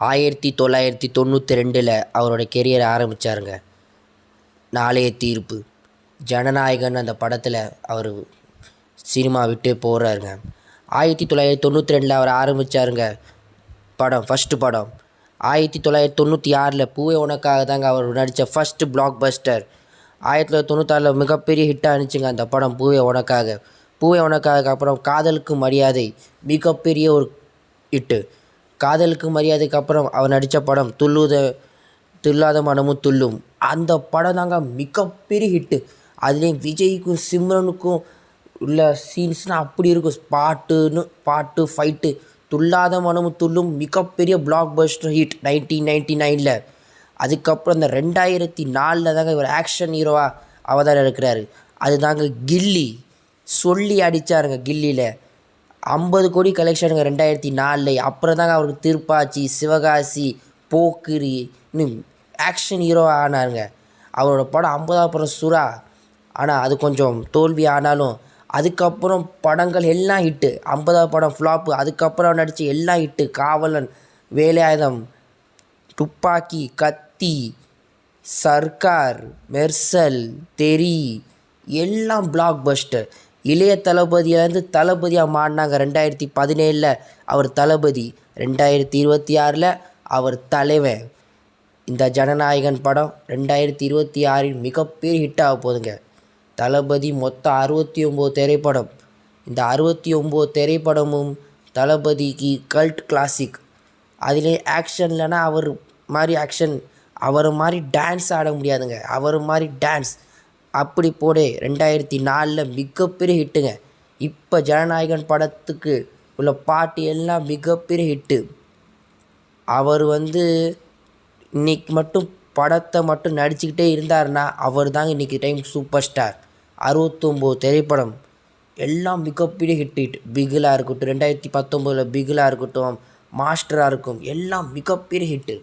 1992 அவரோட கெரியரை ஆரம்பித்தாருங்க. நாளைய தீர்ப்பு, ஜனநாயகன் அந்த படத்தில் அவர் சினிமா விட்டு போகிறாருங்க. 1992 அவர் ஆரம்பித்தாருங்க படம், ஃபஸ்ட்டு படம். 1996 பூவே உனக்காக தாங்க அவர் நடித்த ஃபஸ்ட்டு பிளாக் பஸ்டர். 1996 மிகப்பெரிய ஹிட்டாக இருந்துச்சுங்க அந்த படம் பூவே உனக்காக. பூவே உனக்காக அப்புறம் காதலுக்கு மரியாதை மிகப்பெரிய ஒரு ஹிட்டு. காதலுக்கு மரியாதைக்கு அப்புறம் அவர் நடித்த படம் துள்ளாத மனமும் துள்ளும். அந்த படம் தாங்க மிகப்பெரிய ஹிட்டு. அதுலேயும் விஜய்க்கும் சிம்ரனுக்கும் உள்ள சீன்ஸ்னால் அப்படி இருக்கும். பாட்டு ஃபைட்டு. துள்ளாத மனமும் துள்ளும் மிகப்பெரிய பிளாக் பஸ்டர் ஹிட் 1999. அதுக்கப்புறம் இந்த 2004 தாங்க இவர் ஆக்ஷன் ஹீரோவாக அவதாரம் இருக்கிறாரு. அது தாங்க கில்லி. சொல்லி அடித்தாருங்க கில்லியில். 50 கோடி கலெக்ஷனுங்க 2004. அப்புறம் தாங்க அவருக்கு திருப்பாச்சி, சிவகாசி, போக்கிரி இன்னும் ஆக்ஷன் ஹீரோவாக ஆனாருங்க. அவரோட படம் 50வது படம் சுறா. ஆனால் அது கொஞ்சம் தோல்வி ஆனாலும் அதுக்கப்புறம் படங்கள் எல்லாம் ஹிட்டு. 50வது படம் ஃப்ளாப்பு. அதுக்கப்புறம் நடித்த எல்லாம் ஹிட்டு. காவலன், வேலாயுதம், துப்பாக்கி, கத்தி, சர்க்கார், மெர்சல், தெறி எல்லாம் பிளாக் பஸ்டர். இளைய தளபதியிலேருந்து தளபதியாக மாறினாங்க 2017. அவர் தளபதி. 2026 அவர் தலைவன். இந்த ஜனநாயகன் படம் 2026 மிகப்பெரிய ஹிட்டாக போகுதுங்க. தளபதி மொத்தம் 69 திரைப்படம். இந்த 69 திரைப்படமும் தளபதிக்கு கல்ட் கிளாசிக். அதிலே ஆக்ஷன் இல்லைன்னா அவர் மாதிரி ஆக்ஷன், அவர் மாதிரி டான்ஸ் ஆட முடியாதுங்க. அவர் மாதிரி டான்ஸ் அப்படி போடு 2004 மிகப்பெரிய ஹிட்டுங்க. இப்போ ஜனநாயகன் படத்துக்கு உள்ள பாட்டு எல்லாம் மிகப்பெரிய ஹிட்டு. அவர் இன்றைக்கி மட்டும் படத்தை மட்டும் நடிச்சுக்கிட்டே இருந்தார்னா அவர் தாங்க இன்றைக்கி டைம் சூப்பர் ஸ்டார். 69 திரைப்படம் எல்லாம் மிகப்பெரிய ஹிட். பிகிலாக இருக்கட்டும், 2019 பிகிலாக இருக்கட்டும், மாஸ்டராக இருக்கும், எல்லாம் மிகப்பெரிய ஹிட்டு.